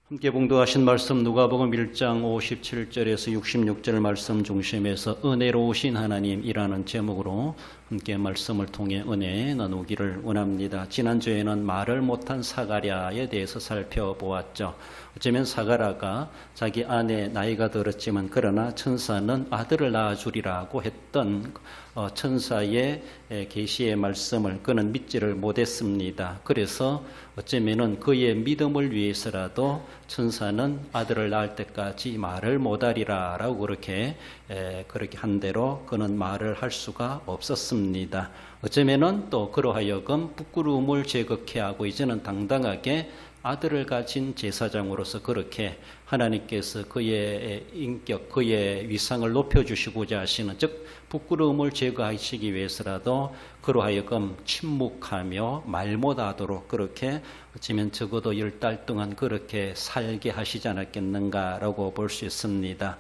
함께 봉독하신 말씀 누가복음 1장 57절에서 66절 말씀 중심에서 은혜로우신 하나님이라는 제목으로 함께 말씀을 통해 은혜 나누기를 원합니다. 지난주에는 말을 못한 사가랴에 대해서 살펴보았죠. 어쩌면 사가랴가 자기 아내 나이가 들었지만 그러나 천사는 아들을 낳아주리라고 했던 천사의 계시의 말씀을 그는 믿지를 못했습니다. 그래서 어쩌면은 그의 믿음을 위해서라도 천사는 아들을 낳을 때까지 말을 못하리라라고 그렇게 한 대로 그는 말을 할 수가 없었습니다. 어쩌면은 또 그러하여금 부끄러움을 제거케 하고 이제는 당당하게 아들을 가진 제사장으로서 그렇게 하나님께서 그의 인격, 그의 위상을 높여주시고자 하시는, 즉 부끄러움을 제거하시기 위해서라도 그러하여금 침묵하며 말 못하도록 그렇게 어쩌면 적어도 10달 동안 그렇게 살게 하시지 않았겠는가라고 볼 수 있습니다.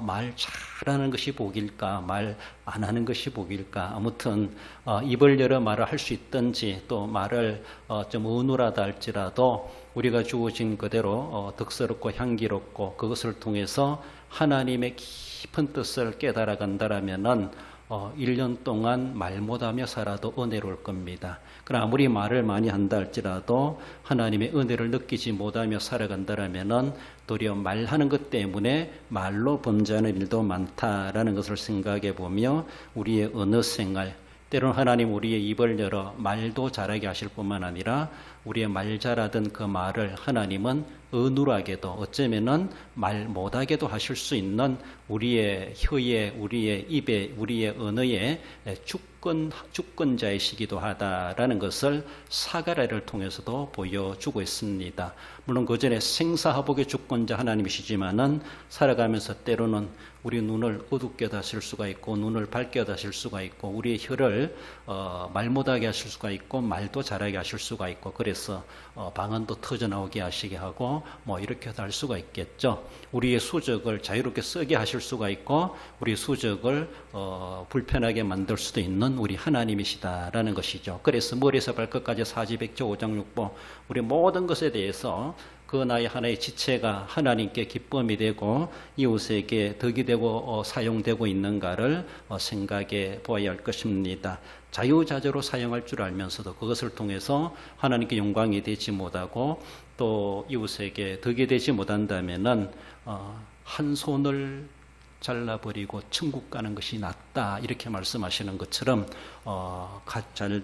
말 잘하는 것이 복일까, 말 안 하는 것이 복일까. 아무튼 입을 열어 말을 할 수 있든지 또 말을 좀 어눌하다 할지라도 우리가 주어진 그대로 덕스럽고 향기롭고 그것을 통해서 하나님의 깊은 뜻을 깨달아 간다라면은 1년 동안 말 못하며 살아도 은혜로울 겁니다. 그러나 아무리 말을 많이 한다 할지라도 하나님의 은혜를 느끼지 못하며 살아간다라면은 도리어 말하는 것 때문에 말로 범죄하는 일도 많다라는 것을 생각해 보며 우리의 언어 생활, 때로는 하나님 우리의 입을 열어 말도 잘하게 하실 뿐만 아니라 우리의 말 잘하던 그 말을 하나님은 어눌하게도 어쩌면은 말 못하게도 하실 수 있는 우리의 혀에, 우리의 입에, 우리의 언어에 주권자이시기도 하다라는 것을 사가랴를 통해서도 보여주고 있습니다. 물론 그 전에 생사화복의 주권자 하나님이시지만은 살아가면서 때로는 우리 눈을 어둡게 하실 수가 있고 눈을 밝게 하실 수가 있고 우리의 혀를 말 못하게 하실 수가 있고 말도 잘하게 하실 수가 있고 그래서 방언도 터져나오게 하시게 하고 뭐 이렇게 할 수가 있겠죠. 우리의 수적을 자유롭게 쓰게 하실 수가 있고 우리 수적을 불편하게 만들 수도 있는 우리 하나님이시다라는 것이죠. 그래서 머리에서 발끝까지 사지백조 오장육부 우리 모든 것에 대해서 그 나의 하나의 지체가 하나님께 기쁨이 되고 이웃에게 덕이 되고 사용되고 있는가를 생각해 보아야 할 것입니다. 자유자재로 사용할 줄 알면서도 그것을 통해서 하나님께 영광이 되지 못하고 또 이웃에게 덕이 되지 못한다면은 한 손을 잘라버리고 천국 가는 것이 낫다 이렇게 말씀하시는 것처럼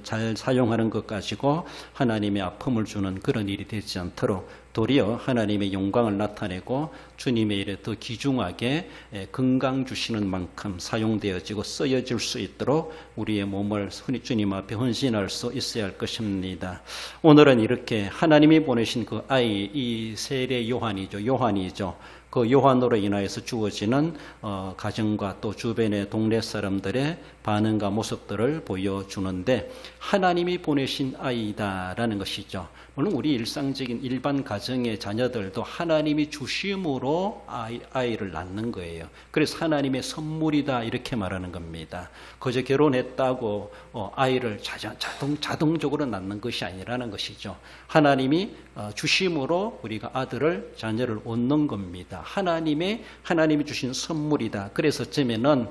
잘 사용하는 것 가지고 하나님의 아픔을 주는 그런 일이 되지 않도록 도리어 하나님의 영광을 나타내고 주님의 일에 더 귀중하게 건강 주시는 만큼 사용되어지고 쓰여질 수 있도록 우리의 몸을 주님 앞에 헌신할 수 있어야 할 것입니다. 오늘은 이렇게 하나님이 보내신 그 아이, 이 세례 요한이죠. 그 요한으로 인하여서 주어지는 가정과 또 주변의 동네 사람들의 반응과 모습들을 보여주는데 하나님이 보내신 아이다라는 것이죠. 물론 우리 일상적인 일반 가정의 자녀들도 하나님이 주심으로 아이를 낳는 거예요. 그래서 하나님의 선물이다 이렇게 말하는 겁니다. 그저 결혼했다고 아이를 자동적으로 낳는 것이 아니라는 것이죠. 하나님이 주심으로 우리가 아들을 자녀를 얻는 겁니다. 하나님이 주신 선물이다. 그래서 어쩌면은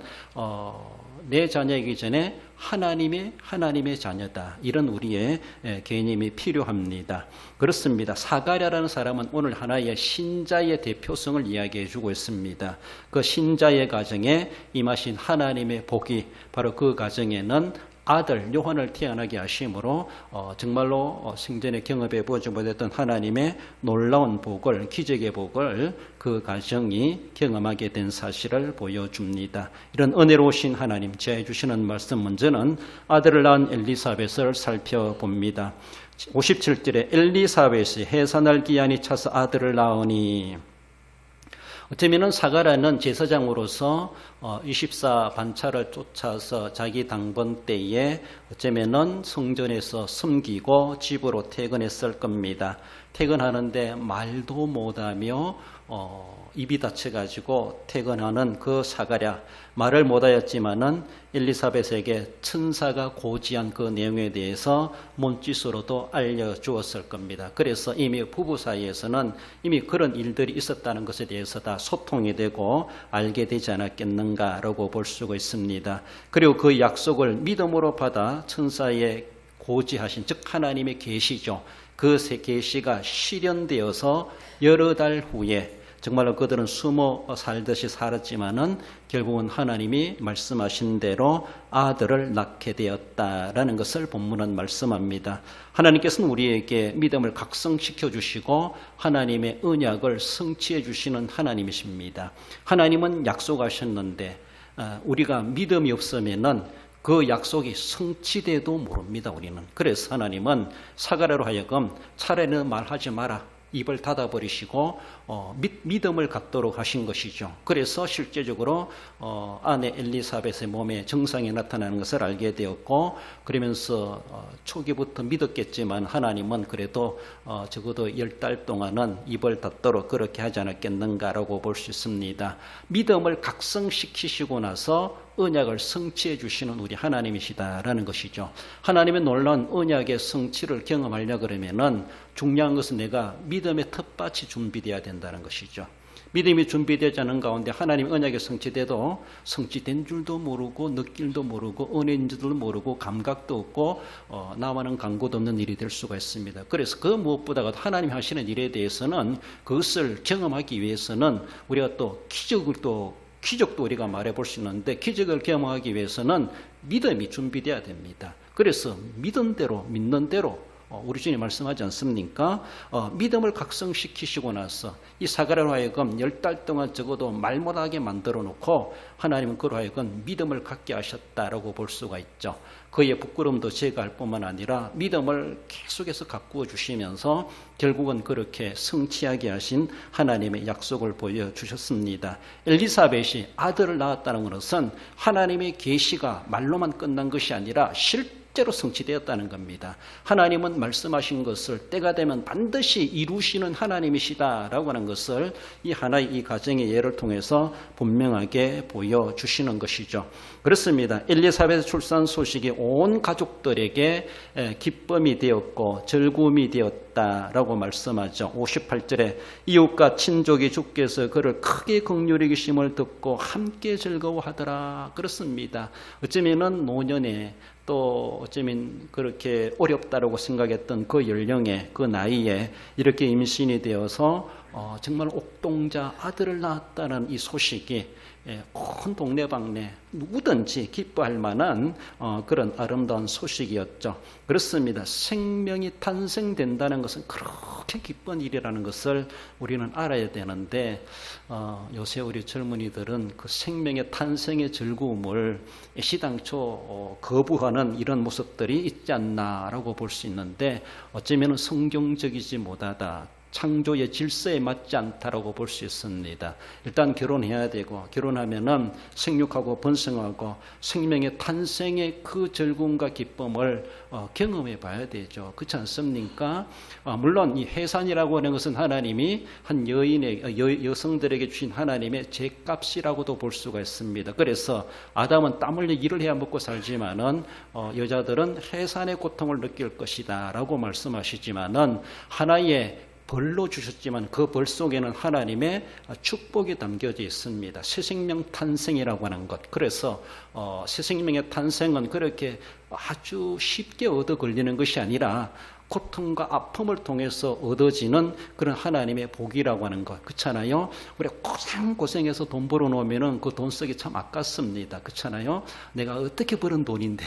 내 자녀이기 전에 하나님의 자녀다. 이런 우리의 개념이 필요합니다. 그렇습니다. 사가랴라는 사람은 오늘 하나의 신자의 대표성을 이야기해 주고 있습니다. 그 신자의 가정에 임하신 하나님의 복이 바로 그 가정에는 아들 요한을 태어나게 하심으로 정말로 생전에 경험해 보지 못했던 하나님의 놀라운 복을, 기적의 복을 그 가정이 경험하게 된 사실을 보여줍니다. 이런 은혜로우신 하나님 제해 주시는 말씀 먼저는 아들을 낳은 엘리사벳을 살펴봅니다. 57절에 엘리사벳이 해산할 기한이 차서 아들을 낳으니 어쩌면은 사가랴는 제사장으로서 24 반차를 쫓아서 자기 당번 때에 어쩌면은 성전에서 섬기고 집으로 퇴근했을 겁니다. 퇴근하는데 말도 못하며 입이 다쳐가지고 퇴근하는 그 사가랴, 말을 못하였지만은 엘리사벳에게 천사가 고지한 그 내용에 대해서 몸짓으로도 알려주었을 겁니다. 그래서 이미 부부 사이에서는 이미 그런 일들이 있었다는 것에 대해서 다 소통이 되고 알게 되지 않았겠는가라고 볼 수가 있습니다. 그리고 그 약속을 믿음으로 받아 천사의 고지하신, 즉 하나님의 계시죠. 그 계시가 실현되어서 여러 달 후에 정말로 그들은 숨어 살듯이 살았지만은 결국은 하나님이 말씀하신 대로 아들을 낳게 되었다라는 것을 본문은 말씀합니다. 하나님께서는 우리에게 믿음을 각성시켜 주시고 하나님의 언약을 성취해 주시는 하나님이십니다. 하나님은 약속하셨는데 우리가 믿음이 없으면은 그 약속이 성취돼도 모릅니다. 우리는. 그래서 하나님은 사가랴로 하여금 차라리는 말하지 마라, 입을 닫아버리시고 믿음을 갖도록 하신 것이죠. 그래서 실제적으로 아내 엘리사벳의 몸에 증상이 나타나는 것을 알게 되었고, 그러면서 초기부터 믿었겠지만 하나님은 그래도 적어도 10달 동안은 입을 닫도록 그렇게 하지 않았겠는가라고 볼 수 있습니다. 믿음을 각성시키시고 나서 언약을 성취해 주시는 우리 하나님이시다라는 것이죠. 하나님의 놀라운 언약의 성취를 경험하려 그러면은 중요한 것은 내가 믿음의 텃밭이 준비되어야 된다는 것이죠. 믿음이 준비되지 않은 가운데 하나님의 언약이 성취돼도 성취된 줄도 모르고 느낄도 모르고 은혜인지도 모르고 감각도 없고 나와는 간고도 없는 일이 될 수가 있습니다. 그래서 그 무엇보다도 하나님이 하시는 일에 대해서는 그것을 경험하기 위해서는 우리가 또 기적도 우리가 말해볼 수 있는데, 기적을 경험하기 위해서는 믿음이 준비되어야 됩니다. 그래서 믿는 대로 우리 주님 말씀하지 않습니까? 믿음을 각성시키시고 나서 이 사가랴로 하여금 10달 동안 적어도 말 못하게 만들어 놓고 하나님은 그로 하여금 믿음을 갖게 하셨다라고 볼 수가 있죠. 그의 부끄러움도 제거할 뿐만 아니라 믿음을 계속해서 가꾸어 주시면서 결국은 그렇게 성취하게 하신 하나님의 약속을 보여주셨습니다. 엘리사벳이 아들을 낳았다는 것은 하나님의 계시가 말로만 끝난 것이 아니라 실제로 성취되었다는 겁니다. 하나님은 말씀하신 것을 때가 되면 반드시 이루시는 하나님이시다라고 하는 것을 이 하나의 이 가정의 예를 통해서 분명하게 보여주시는 것이죠. 그렇습니다. 엘리사벳의 출산 소식이 온 가족들에게 기쁨이 되었고 즐거움이 되었다라고 말씀하죠. 58절에 이웃과 친족이 주께서 그를 크게 긍휼히 여기심을 듣고 함께 즐거워하더라. 그렇습니다. 어쩌면은 노년에 또 어쩌면 그렇게 어렵다라고 생각했던 그 연령에, 그 나이에 이렇게 임신이 되어서 정말 옥동자 아들을 낳았다는 이 소식이 온 동네방네 누구든지 기뻐할 만한 그런 아름다운 소식이었죠. 그렇습니다. 생명이 탄생된다는 것은 그렇게 기쁜 일이라는 것을 우리는 알아야 되는데 요새 우리 젊은이들은 그 생명의 탄생의 즐거움을 시당초 거부하는 이런 모습들이 있지 않나라고 볼 수 있는데, 어쩌면 성경적이지 못하다, 창조의 질서에 맞지 않다라고 볼 수 있습니다. 일단 결혼해야 되고, 결혼하면은 생육하고 번성하고 생명의 탄생의 그 즐거움과 기쁨을 경험해 봐야 되죠. 그렇지 않습니까? 물론 이 해산이라고 하는 것은 하나님이 한 여성들에게 주신 하나님의 죄값이라고도 볼 수가 있습니다. 그래서 아담은 땀 흘려 일을 해야 먹고 살지만은 여자들은 해산의 고통을 느낄 것이다라고 말씀하시지만은 하나의 벌로 주셨지만 그 벌 속에는 하나님의 축복이 담겨져 있습니다. 새 생명 탄생이라고 하는 것. 그래서 새 생명의 탄생은 그렇게 아주 쉽게 얻어 걸리는 것이 아니라 고통과 아픔을 통해서 얻어지는 그런 하나님의 복이라고 하는 것. 그렇잖아요. 우리가 고생해서 돈 벌어놓으면 그 돈 쓰기 참 아깝습니다. 그렇잖아요. 내가 어떻게 벌은 돈인데.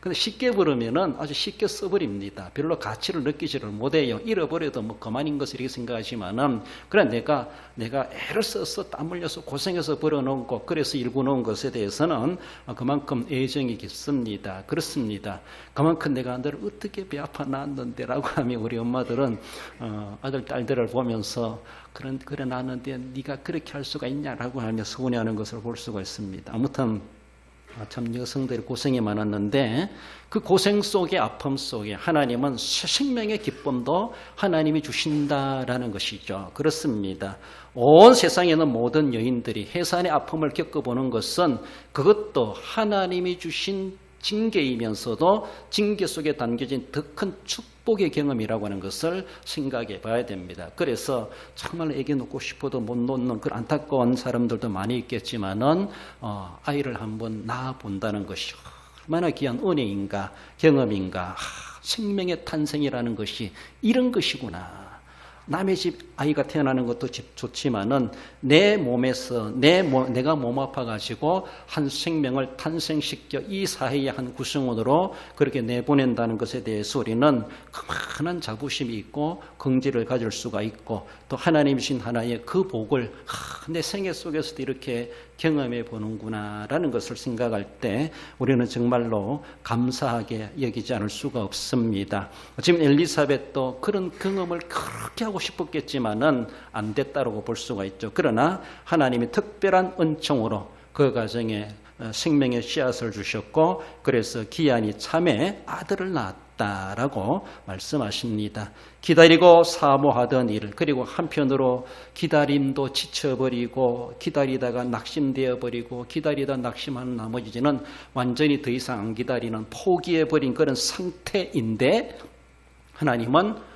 근데 쉽게 벌으면 아주 쉽게 써버립니다. 별로 가치를 느끼지를 못해요. 잃어버려도 뭐 그만인 것을 이렇게 생각하지만은, 그래 내가 애를 써서 땀 흘려서 고생해서 벌어놓은 것, 그래서 일궈놓은 것에 대해서는 그만큼 애정이 깊습니다. 그렇습니다. 그만큼 내가 너를 어떻게 배 아파 낳았는데 라고 하면 우리 엄마들은 아들 딸들을 보면서 그래 낳았는데 네가 그렇게 할 수가 있냐라고 하며 서운해하는 것을 볼 수가 있습니다. 아무튼 참 여성들이 고생이 많았는데 그 고생 속에 아픔 속에 하나님은 새 생명의 기쁨도 하나님이 주신다라는 것이죠. 그렇습니다. 온 세상에 있는 모든 여인들이 해산의 아픔을 겪어보는 것은 그것도 하나님이 주신 징계이면서도 징계 속에 담겨진 더 큰 축복의 경험이라고 하는 것을 생각해 봐야 됩니다. 그래서 정말 애기 놓고 싶어도 못 놓는 그런 안타까운 사람들도 많이 있겠지만은 아이를 한번 낳아 본다는 것이 얼마나 귀한 은혜인가 경험인가. 생명의 탄생이라는 것이 이런 것이구나. 남의 집 아이가 태어나는 것도 좋지만은 내 몸에서 내가 몸 아파가지고 한 생명을 탄생시켜 이 사회의 한 구성원으로 그렇게 내보낸다는 것에 대해서 우리는 그만한 자부심이 있고 긍지를 가질 수가 있고 또 하나님이신 하나의 그 복을 내 생애 속에서도 이렇게 경험해 보는구나라는 것을 생각할 때 우리는 정말로 감사하게 여기지 않을 수가 없습니다. 지금 엘리사벳도 그런 경험을 그렇게 하고 싶었겠지만은 안 됐다고 볼 수가 있죠. 그러나 하나님이 특별한 은총으로 그 가정에 생명의 씨앗을 주셨고 그래서 기한이 참에 아들을 낳았다라고 말씀하십니다. 기다리고 사모하던 일 그리고 한편으로 기다림도 지쳐버리고 기다리다가 낙심되어 버리고 기다리다 낙심하는 나머지는 완전히 더 이상 안 기다리는 포기해버린 그런 상태인데 하나님은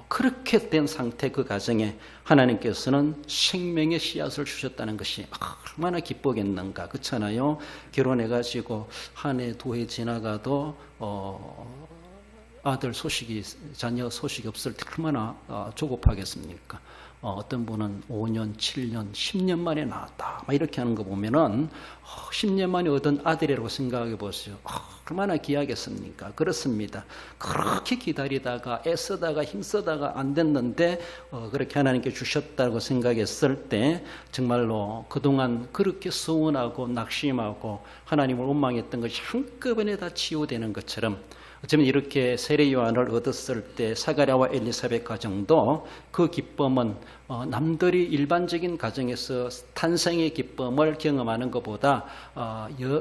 그렇게 된 상태 그 가정에 하나님께서는 생명의 씨앗을 주셨다는 것이 얼마나 기쁘겠는가. 그렇잖아요. 결혼해가지고 한 해 두 해 지나가도 아들 소식이 자녀 소식이 없을 때 얼마나 조급하겠습니까. 어떤 분은 5년, 7년, 10년 만에 낳았다. 막 이렇게 하는 거 보면은 10년 만에 얻은 아들이라고 생각해 보세요. 얼마나 귀하겠습니까? 그렇습니다. 그렇게 기다리다가 애쓰다가 힘쓰다가 안 됐는데 그렇게 하나님께 주셨다고 생각했을 때 정말로 그동안 그렇게 서운하고 낙심하고 하나님을 원망했던 것이 한꺼번에 다 치유되는 것처럼 어쩌면 이렇게 세례 요한을 얻었을 때 사가랴와 엘리사벳 가정도 그 기쁨은 남들이 일반적인 가정에서 탄생의 기쁨을 경험하는 것보다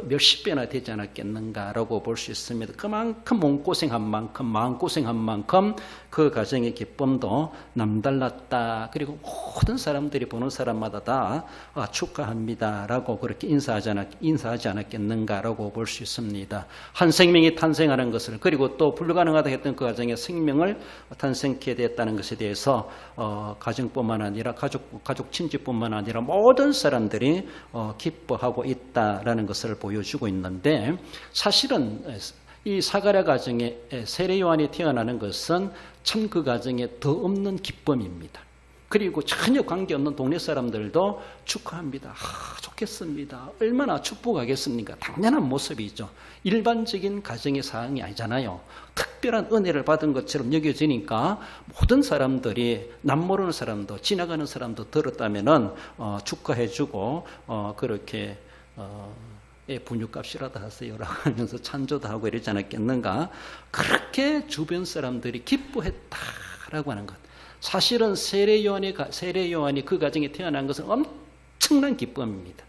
몇십 배나 되지 않았겠는가라고 볼 수 있습니다. 그만큼 몸고생한 만큼 마음고생한 만큼 그 가정의 기쁨도 남달랐다. 그리고 모든 사람들이 보는 사람마다 다 축하합니다라고 그렇게 인사하지 않았겠는가라고 볼 수 있습니다. 한 생명이 탄생하는 것을 그리고 또 불가능하다 했던 그 가정의 생명을 탄생케 됐다는 것에 대해서 가정뿐만 아니라 가족 친지뿐만 아니라 모든 사람들이 기뻐하고 있다라는 것을 보여주고 있는데 사실은 이 사가랴 가정에 세례 요한이 태어나는 것은 참 그 가정에 더 없는 기쁨입니다. 그리고 전혀 관계없는 동네 사람들도 축하합니다. 좋겠습니다. 얼마나 축복하겠습니까? 당연한 모습이죠. 일반적인 가정의 사항이 아니잖아요. 특별한 은혜를 받은 것처럼 여겨지니까 모든 사람들이 남모르는 사람도 지나가는 사람도 들었다면은 축하해주고 그렇게 분유값이라도 하세요라고 하면서 찬조도 하고 이러지 않았겠는가. 그렇게 주변 사람들이 기뻐했다라고 하는 것. 사실은 세례 요한이 그 가정에 태어난 것은 엄청난 기쁨입니다.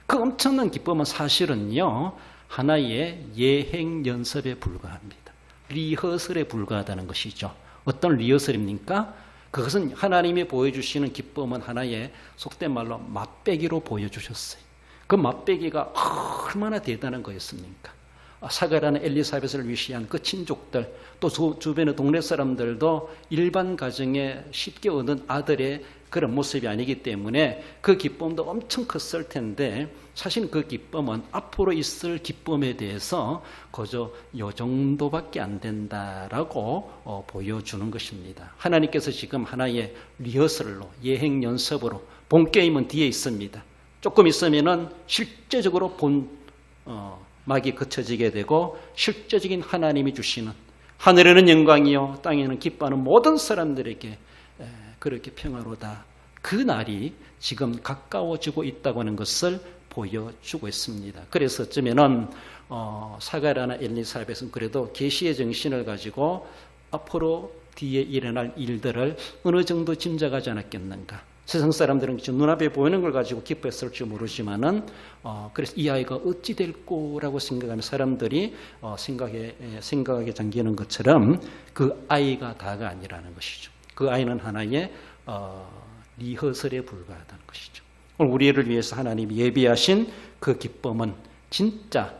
그 엄청난 기쁨은 사실은요 하나의 예행 연습에 불과합니다. 리허설에 불과하다는 것이죠. 어떤 리허설입니까? 그것은 하나님이 보여주시는 기쁨은 하나의 속된 말로 맛배기로 보여주셨어요. 그 맛배기가 얼마나 대단한 거였습니까? 사가랴는 엘리사벳을 위시한 그 친족들 또 주변의 동네 사람들도 일반 가정에 쉽게 얻은 아들의 그런 모습이 아니기 때문에 그 기쁨도 엄청 컸을 텐데 사실 그 기쁨은 앞으로 있을 기쁨에 대해서 그저 요 정도밖에 안 된다라고 보여주는 것입니다. 하나님께서 지금 하나의 리허설로 예행 연습으로 본 게임은 뒤에 있습니다. 조금 있으면은 실제적으로 막이 그쳐지게 되고 실제적인 하나님이 주시는 하늘에는 영광이요 땅에는 기뻐하는 모든 사람들에게 그렇게 평화로다. 그 날이 지금 가까워지고 있다고 하는 것을 보여주고 있습니다. 그래서 어쩌면은 사가랴나 엘리사벳은 그래도 계시의 정신을 가지고 앞으로 뒤에 일어날 일들을 어느 정도 짐작하지 않았겠는가. 세상 사람들은 눈앞에 보이는 걸 가지고 기뻐했을지 모르지만은 그래서 이 아이가 어찌 될 거라고 생각하면 사람들이 생각에 잠기는 것처럼 그 아이가 다가 아니라는 것이죠. 그 아이는 하나의 리허설에 불과하다는 것이죠. 오늘 우리를 위해서 하나님이 예비하신 그 기쁨은 진짜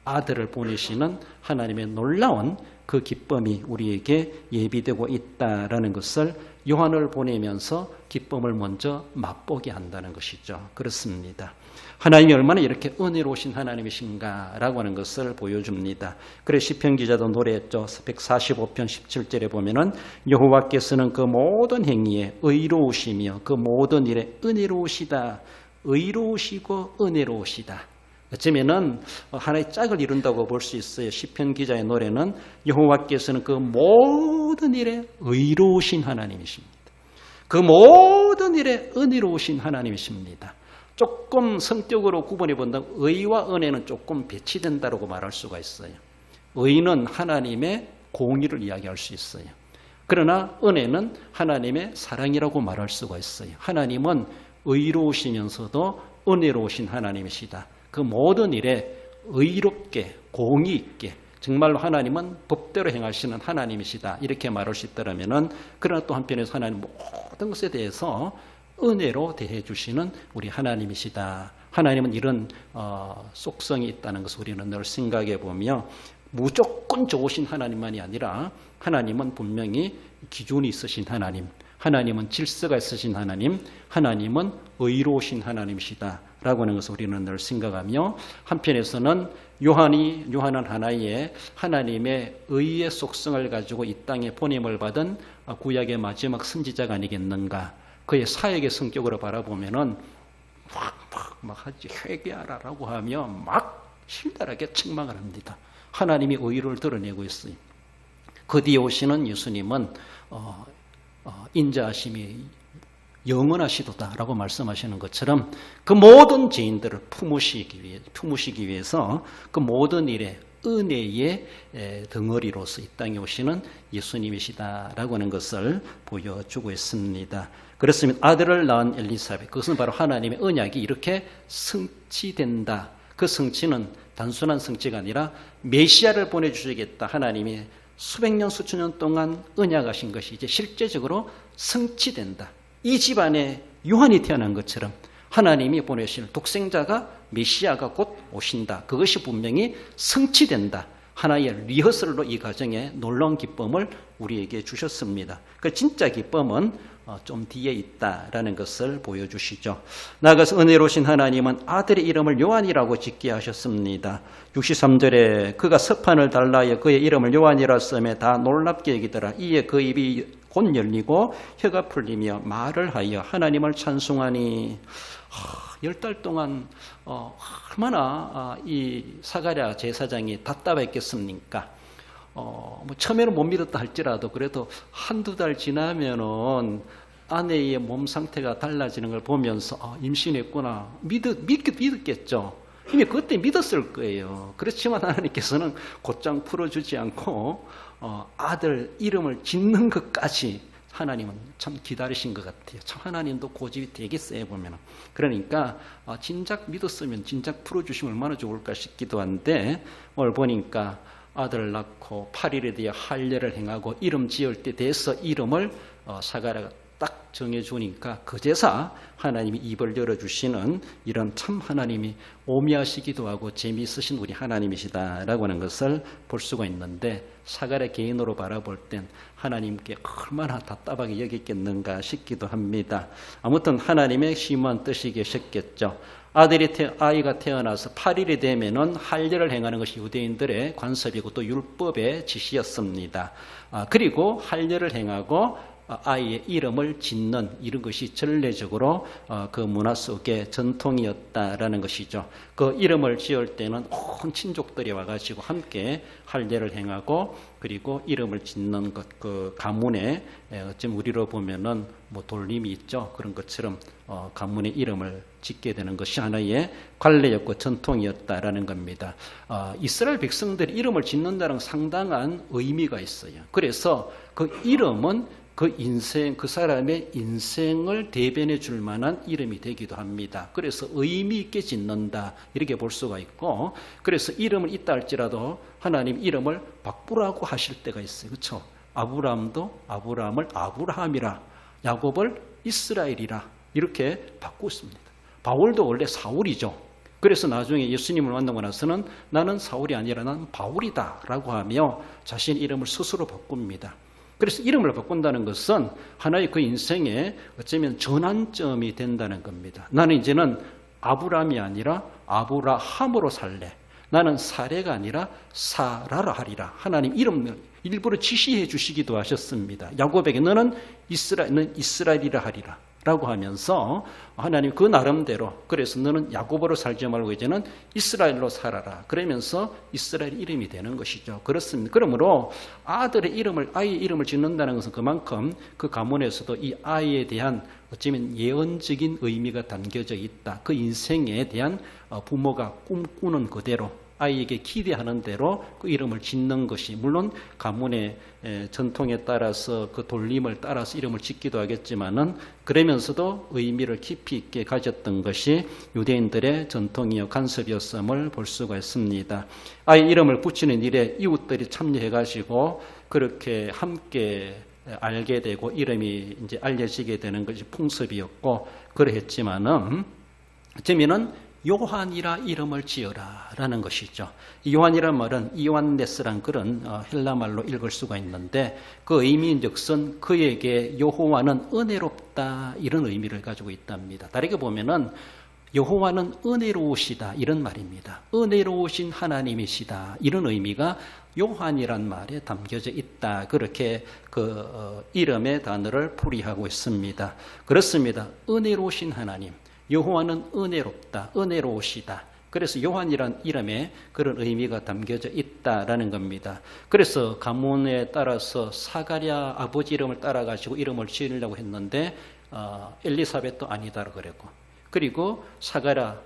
아들을 보내시는 하나님의 놀라운 그 기쁨이 우리에게 예비되고 있다라는 것을 요한을 보내면서 기쁨을 먼저 맛보게 한다는 것이죠. 그렇습니다. 하나님이 얼마나 이렇게 은혜로우신 하나님이신가라고 하는 것을 보여줍니다. 그래서 시편 기자도 노래했죠. 145편 17절에 보면은 여호와께서는 그 모든 행위에 의로우시며 그 모든 일에 은혜로우시다. 의로우시고 은혜로우시다. 어쩌면은 하나의 짝을 이룬다고 볼 수 있어요. 시편 기자의 노래는 여호와께서는 그 모든 일에 의로우신 하나님이십니다. 그 모든 일에 은혜로우신 하나님이십니다. 조금 성격으로 구분해 본다면 의와 은혜는 조금 배치된다고 말할 수가 있어요. 의는 하나님의 공의를 이야기할 수 있어요. 그러나 은혜는 하나님의 사랑이라고 말할 수가 있어요. 하나님은 의로우시면서도 은혜로우신 하나님이시다. 그 모든 일에 의롭게 공의 있게 정말로 하나님은 법대로 행하시는 하나님이시다. 이렇게 말할 수 있다면은 그러나 또 한편에서 하나님 모든 것에 대해서 은혜로 대해 주시는 우리 하나님이시다. 하나님은 이런 속성이 있다는 것을 우리는 늘 생각해 보며 무조건 좋으신 하나님만이 아니라 하나님은 분명히 기준이 있으신 하나님, 하나님은 질서가 있으신 하나님, 하나님은 의로우신 하나님이시다. 라고 하는 것을 우리는 늘 생각하며 한편에서는 요한은 하나의 하나님의 의의 속성을 가지고 이 땅에 보냄을 받은 구약의 마지막 선지자가 아니겠는가. 그의 사역의 성격으로 바라보면은 막 하지 회개하라라고 하며 막 신랄하게 책망을 합니다. 하나님이 의를 드러내고 있어요. 그 뒤에 오시는 예수님은 인자하심이 영원하시도다라고 말씀하시는 것처럼 그 모든 죄인들을 품으시기 위해서 그 모든 일에 은혜의 덩어리로서 이 땅에 오시는 예수님이시다라고 하는 것을 보여주고 있습니다. 그렇습니다. 아들을 낳은 엘리사벳, 그것은 바로 하나님의 언약이 이렇게 성취된다. 그 성취는 단순한 성취가 아니라 메시아를 보내주시겠다. 하나님이 수백 년 수천 년 동안 언약하신 것이 이제 실제적으로 성취된다. 이 집안에 요한이 태어난 것처럼 하나님이 보내실 독생자가 메시아가 곧 오신다. 그것이 분명히 성취된다. 하나의 리허설로 이 가정에 놀라운 기쁨을 우리에게 주셨습니다. 그 진짜 기쁨은 좀 뒤에 있다라는 것을 보여주시죠. 나아가서 은혜로우신 하나님은 아들의 이름을 요한이라고 짓게 하셨습니다. 63절에 그가 서판을 달라하여 그의 이름을 요한이라 쓰매 다 놀랍게 여기더라. 이에 그 입이 곧 열리고 혀가 풀리며 말을 하여 하나님을 찬송하니 10달 동안 얼마나 이 사가랴 제사장이 답답했겠습니까? 처음에는 못 믿었다 할지라도 그래도 한두 달 지나면은 아내의 몸 상태가 달라지는 걸 보면서 임신했구나 믿었겠죠. 이미 그때 믿었을 거예요. 그렇지만 하나님께서는 곧장 풀어주지 않고 아들 이름을 짓는 것까지 하나님은 참 기다리신 것 같아요. 참 하나님도 고집이 되게 세요 보면. 그러니까 진작 믿었으면 진작 풀어주시면 얼마나 좋을까 싶기도 한데 오늘 보니까 아들을 낳고 8일에 대해 할례를 행하고 이름 지을 때 돼서 이름을 사가랴가 딱 정해주니까 그제서 하나님이 입을 열어주시는 이런 참 하나님이 오미하시기도 하고 재미있으신 우리 하나님이시다라고 하는 것을 볼 수가 있는데 사가랴 개인으로 바라볼 땐 하나님께 얼마나 답답하게 여겼겠는가 싶기도 합니다. 아무튼 하나님의 심오한 뜻이 계셨겠죠. 아이가 태어나서 8일이 되면은 할례를 행하는 것이 유대인들의 관습이고 또 율법의 지시였습니다. 그리고 할례를 행하고 아이의 이름을 짓는 이런 것이 전례적으로 그 문화 속의 전통이었다라는 것이죠. 그 이름을 지을 때는 온 친족들이 와가지고 함께 할례를 행하고 그리고 이름을 짓는 것, 그 가문에 어쩜 우리로 보면은 뭐 돌림이 있죠. 그런 것처럼 가문의 이름을 짓게 되는 것이 하나의 관례였고 전통이었다라는 겁니다. 이스라엘 백성들이 이름을 짓는다는 상당한 의미가 있어요. 그래서 그 이름은 그 인생, 그 사람의 인생을 대변해 줄 만한 이름이 되기도 합니다. 그래서 의미 있게 짓는다 이렇게 볼 수가 있고, 그래서 이름을 있다 할지라도 하나님 이름을 바꾸라고 하실 때가 있어요. 그렇죠? 아브라함도 아브라함을 아브라함이라, 야곱을 이스라엘이라 이렇게 바꿨습니다. 바울도 원래 사울이죠. 그래서 나중에 예수님을 만나고 나서는 나는 사울이 아니라 나는 바울이다 라고 하며 자신 이름을 스스로 바꿉니다. 그래서 이름을 바꾼다는 것은 하나의 그 인생에 어쩌면 전환점이 된다는 겁니다. 나는 이제는 아브라함이 아니라 아브라함으로 살래. 나는 사레가 아니라 사라라 하리라. 하나님 이름을 일부러 지시해 주시기도 하셨습니다. 야곱에게 너는 이스라엘이라 하리라 라고 하면서 하나님 그 나름대로, 그래서 너는 야곱으로 살지 말고 이제는 이스라엘로 살아라 그러면서 이스라엘 이름이 되는 것이죠. 그렇습니다. 그러므로 아들의 이름을, 아이의 이름을 짓는다는 것은 그만큼 그 가문에서도 이 아이에 대한 어쩌면 예언적인 의미가 담겨져 있다. 그 인생에 대한 부모가 꿈꾸는 그대로, 아이에게 기대하는 대로 그 이름을 짓는 것이, 물론 가문의 전통에 따라서 그 돌림을 따라서 이름을 짓기도 하겠지만은, 그러면서도 의미를 깊이 있게 가졌던 것이 유대인들의 전통이요 간섭이었음을 볼 수가 있습니다. 아이 이름을 붙이는 일에 이웃들이 참여해가지고 그렇게 함께 알게 되고 이름이 이제 알려지게 되는 것이 풍습이었고, 그러했지만은 어쩌면은 요한이라 이름을 지어라 라는 것이죠. 이 요한이란 말은 이오안네스란 그런 헬라말로 읽을 수가 있는데, 그 의미인즉슨 그에게 여호와는 은혜롭다 이런 의미를 가지고 있답니다. 다르게 보면은 여호와는 은혜로우시다 이런 말입니다. 은혜로우신 하나님이시다 이런 의미가 요한이란 말에 담겨져 있다. 그렇게 그 이름의 단어를 풀이하고 있습니다. 그렇습니다. 은혜로우신 하나님, 여호와는 은혜롭다, 은혜로우시다. 그래서 요한이란 이름에 그런 의미가 담겨져 있다라는 겁니다. 그래서 가문에 따라서 사가랴 아버지 이름을 따라가지고 이름을 지으려고 했는데 엘리사벳도 아니다라고 그랬고, 그리고 사가랴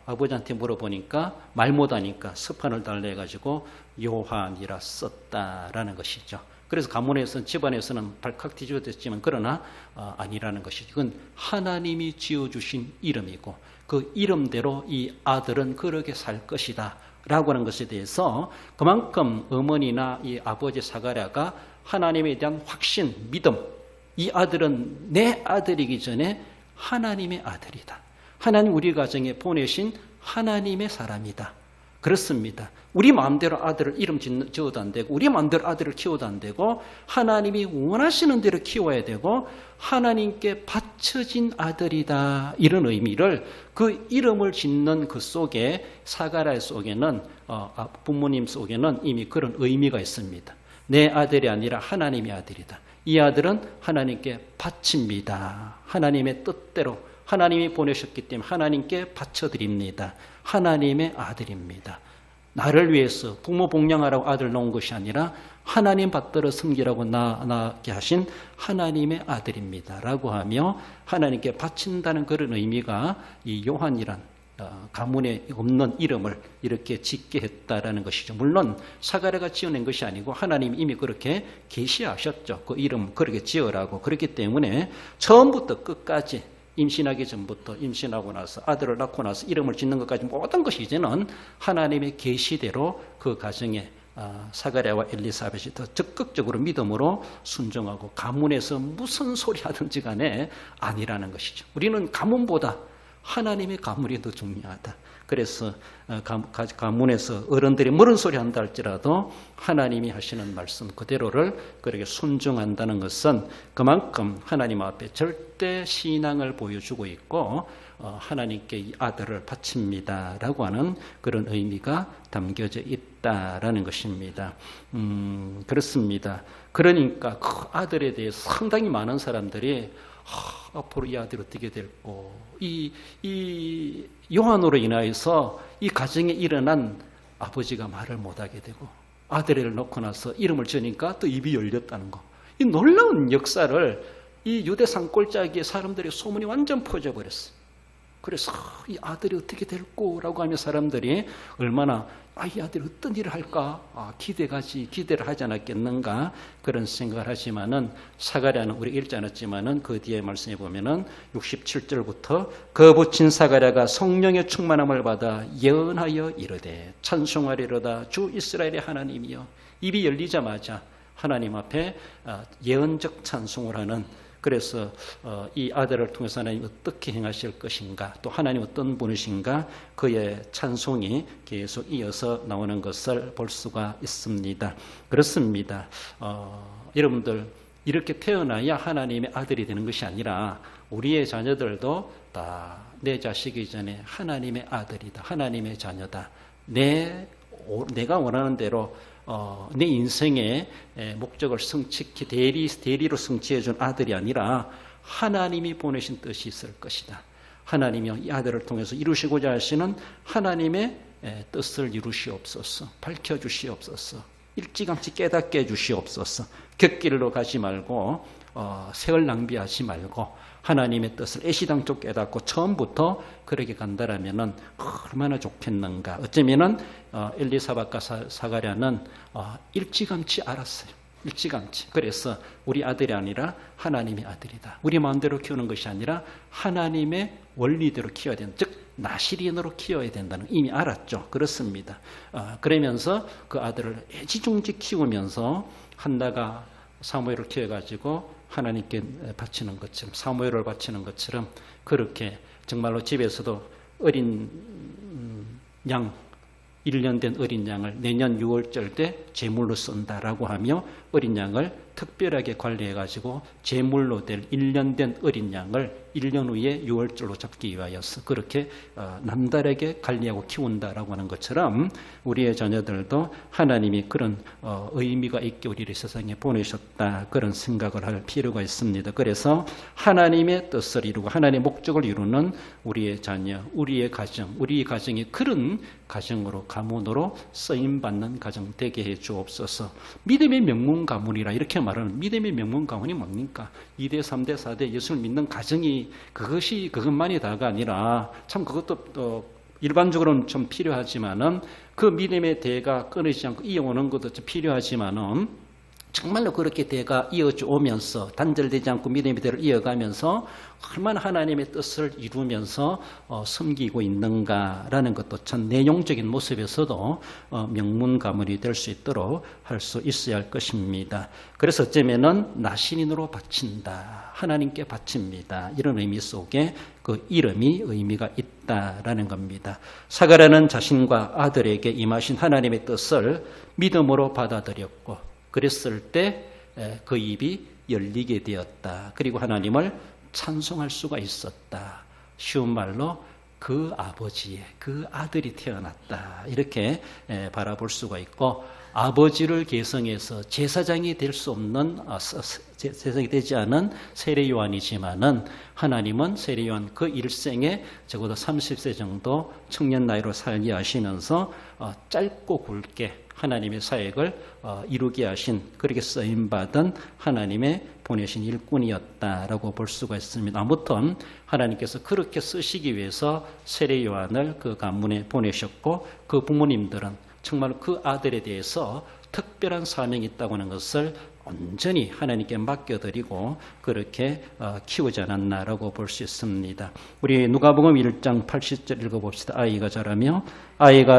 아버지한테 물어보니까 말 못하니까 스판을 달래 해가지고 요한이라 썼다라는 것이죠. 그래서 가문에서는, 집안에서는 발칵 뒤집어졌지만 그러나 아니라는 것이죠. 이건 하나님이 지어주신 이름이고 그 이름대로 이 아들은 그렇게 살 것이다 라고 하는 것에 대해서 그만큼 어머니나 이 아버지 사가랴가 하나님에 대한 확신, 믿음, 이 아들은 내 아들이기 전에 하나님의 아들이다. 하나님 우리 가정에 보내신 하나님의 사람이다. 그렇습니다. 우리 마음대로 아들을 이름 지어도 안 되고, 우리 마음대로 아들을 키워도 안 되고, 하나님이 원하시는 대로 키워야 되고, 하나님께 바쳐진 아들이다. 이런 의미를 그 이름을 짓는 그 속에, 사가랴 속에는, 부모님 속에는 이미 그런 의미가 있습니다. 내 아들이 아니라 하나님의 아들이다. 이 아들은 하나님께 바칩니다. 하나님의 뜻대로 하나님이 보내셨기 때문에 하나님께 바쳐드립니다. 하나님의 아들입니다. 나를 위해서 부모 복양하라고 아들 놓은 것이 아니라 하나님 받들어 섬기라고 낳게 하신 하나님의 아들입니다 라고 하며 하나님께 바친다는 그런 의미가 이 요한이란 가문에 없는 이름을 이렇게 짓게 했다라는 것이죠. 물론 사가랴가 지어낸 것이 아니고 하나님이 이미 그렇게 계시하셨죠. 그 이름 그렇게 지으라고. 그렇기 때문에 처음부터 끝까지, 임신하기 전부터 임신하고 나서 아들을 낳고 나서 이름을 짓는 것까지 모든 것이 이제는 하나님의 계시대로 그 가정에 사가랴와 엘리사벳이 더 적극적으로 믿음으로 순종하고, 가문에서 무슨 소리 하든지 간에 아니라는 것이죠. 우리는 가문보다 하나님의 가문이 더 중요하다. 그래서 가문에서 어른들이 무슨 소리 한다 할지라도 하나님이 하시는 말씀 그대로를 그렇게 순종한다는 것은 그만큼 하나님 앞에 절대 신앙을 보여주고 있고 하나님께 이 아들을 바칩니다라고 하는 그런 의미가 담겨져 있다라는 것입니다. 그렇습니다. 그러니까 그 아들에 대해서 상당히 많은 사람들이 앞으로 이 아들이 어떻게 될고, 이 요한으로 인하여서 이 가정에 일어난 아버지가 말을 못하게 되고, 아들을 놓고 나서 이름을 지으니까 또 입이 열렸다는 거, 이 놀라운 역사를 이 유대 산골짜기에 사람들의 소문이 완전 퍼져버렸어요. 그래서 이 아들이 어떻게 될꼬라고 하며 사람들이 얼마나 이 아들이 어떤 일을 할까 기대를 하지 않았겠는가 그런 생각을 하지만은 사가랴는 우리 읽지 않았지만은 그 뒤에 말씀해 보면은 67절부터 거부친 사가랴가 성령의 충만함을 받아 예언하여 이르되 찬송하리로다 주 이스라엘의 하나님이여. 입이 열리자마자 하나님 앞에 예언적 찬송을 하는, 그래서 이 아들을 통해서 하나님 어떻게 행하실 것인가, 또 하나님 어떤 분이신가, 그의 찬송이 계속 이어서 나오는 것을 볼 수가 있습니다. 그렇습니다. 여러분들 이렇게 태어나야 하나님의 아들이 되는 것이 아니라 우리의 자녀들도 다 내 자식이기 전에 하나님의 아들이다, 하나님의 자녀다. 내가 원하는 대로 내 인생의 목적을 성취히 대리로 성취해 준 아들이 아니라 하나님이 보내신 뜻이 있을 것이다. 하나님이 이 아들을 통해서 이루시고자 하시는 하나님의 뜻을 이루시옵소서. 밝혀주시옵소서. 일찌감치 깨닫게 해주시옵소서. 곁길로 가지 말고 세월 낭비하지 말고 하나님의 뜻을 애시당초 깨닫고 처음부터 그렇게 간다라면은 얼마나 좋겠는가. 어쩌면은 엘리사bat과 사가랴는 일찌감치 알았어요. 일찌감치. 그래서 우리 아들이 아니라 하나님의 아들이다. 우리 마음대로 키우는 것이 아니라 하나님의 원리대로 키워야 된다. 즉 나시린으로 키워야 된다는 이미 알았죠. 그렇습니다. 그러면서 그 아들을 애지중지 키우면서 한나가 사무엘을 키워가지고 하나님께 바치는 것처럼, 사무엘을 바치는 것처럼 그렇게 정말로 집에서도 어린 양, 1년 된 어린 양을 내년 6월절 때 제물로 쓴다라고 하며 어린 양을 특별하게 관리해가지고 제물로 될 1년 된 어린 양을 1년 후에 6월절로 잡기 위하여서 그렇게 남다르게 관리하고 키운다라고 하는 것처럼 우리의 자녀들도 하나님이 그런 의미가 있게 우리를 세상에 보내셨다, 그런 생각을 할 필요가 있습니다. 그래서 하나님의 뜻을 이루고 하나님의 목적을 이루는 우리의 자녀, 우리의 가정, 우리 가정이 그런 가정으로, 가문으로 쓰임받는 가정 되게 해 주옵소서. 믿음의 명문 가문이라 이렇게 말하는 믿음의 명문 가문이 뭡니까? 2대, 3대, 4대 예수를 믿는 가정이 그것만이 다가 아니라 참 그것도 또 일반적으로는 좀 필요하지만은 그 믿음의 대가 끊이지 않고 이어오는 것도 좀 필요하지만은 정말로 그렇게 대가 이어져 오면서 단절되지 않고 믿음의 대를 이어가면서 얼마나 하나님의 뜻을 이루면서 섬기고 있는가라는 것도 참 내용적인 모습에서도 명문 가문이 될 수 있도록 할 수 있어야 할 것입니다. 그래서 어쩌면은 나신인으로 바친다, 하나님께 바칩니다, 이런 의미 속에 그 이름이 의미가 있다라는 겁니다. 사가랴는 자신과 아들에게 임하신 하나님의 뜻을 믿음으로 받아들였고 그랬을 때 그 입이 열리게 되었다. 그리고 하나님을 찬송할 수가 있었다. 쉬운 말로 그 아버지의 그 아들이 태어났다, 이렇게 바라볼 수가 있고, 아버지를 계승해서 제사장이 될 수 없는, 제사장이 되지 않은 세례요한이지만은 하나님은 세례요한 그 일생에 적어도 30세 정도 청년 나이로 살게 하시면서 짧고 굵게 하나님의 사역을 이루게 하신, 그렇게 쓰임받은 하나님의 보내신 일꾼이었다라고 볼 수가 있습니다. 아무튼 하나님께서 그렇게 쓰시기 위해서 세례 요한을 그 가문에 보내셨고, 그 부모님들은 정말 그 아들에 대해서 특별한 사명이 있다고 하는 것을 온전히 하나님께 맡겨드리고 그렇게 키우지 않았나라고 볼 수 있습니다. 우리 누가복음 1장 80절 읽어봅시다. 아이가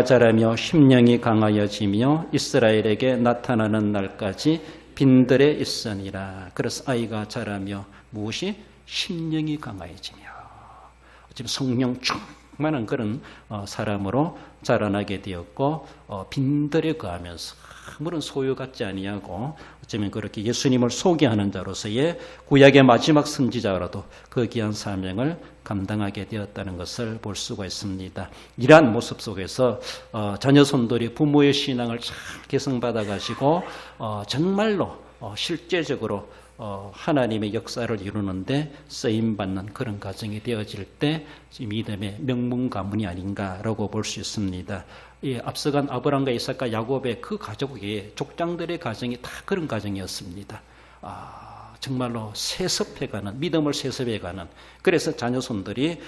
자라며 심령이 강하여지며 이스라엘에게 나타나는 날까지 빈들에 있으니라. 그래서 아이가 자라며 무엇이? 심령이 강하여지며, 지금 성령 충만한 그런 사람으로 자라나게 되었고, 빈들에 거하면서 아무런 소유 갖지 아니하고 어쩌면 그렇게 예수님을 소개하는 자로서의 구약의 마지막 선지자라도 그 귀한 사명을 감당하게 되었다는 것을 볼 수가 있습니다. 이러한 모습 속에서 자녀손들이 부모의 신앙을 잘 계승받아 가지고 정말로 실제적으로 하나님의 역사를 이루는데 쓰임받는 그런 가정이 되어질 때 믿음의 명문 가문이 아닌가라고 볼 수 있습니다. 앞서간 아브람과 이삭과 야곱의 그 가족의 족장들의 가정이 다 그런 가정이었습니다. 정말로 세습해가는, 믿음을 세습해가는, 그래서 자녀손들이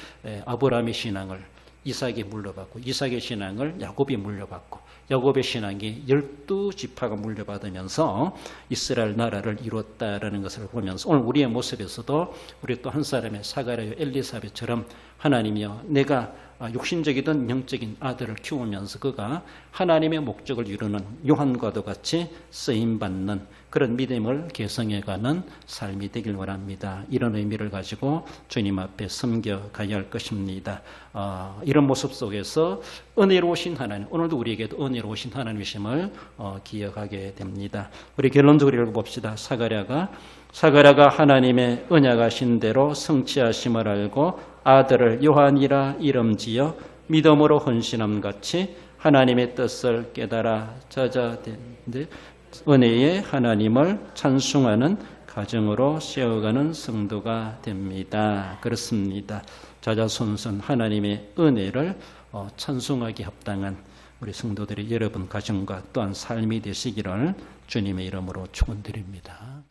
아브라함의 신앙을 이삭이 물려받고, 이삭의 신앙을 야곱이 물려받고, 야곱의 신앙이 12지파가 물려받으면서 이스라엘 나라를 이뤘다라는 것을 보면서 오늘 우리의 모습에서도 우리 또 한 사람의 사가랴 엘리사벳처럼 하나님이여, 내가 육신적이든 영적인 아들을 키우면서 그가 하나님의 목적을 이루는 요한과도 같이 쓰임받는 그런 믿음을 개성해가는 삶이 되길 원합니다. 이런 의미를 가지고 주님 앞에 섬겨가야 할 것입니다. 이런 모습 속에서 은혜로우신 하나님, 오늘도 우리에게도 은혜로우신 하나님이심을 기억하게 됩니다. 우리 결론적으로 읽어봅시다. 사가랴가 하나님의 언약하신 대로 성취하심을 알고 아들을 요한이라 이름지어 믿음으로 헌신함 같이 하나님의 뜻을 깨달아 찾아듣는데 은혜의 하나님을 찬송하는 가정으로 세워가는 성도가 됩니다. 그렇습니다. 자자손손 하나님의 은혜를 찬송하기 합당한 우리 성도들의 여러분 가정과 또한 삶이 되시기를 주님의 이름으로 축원드립니다.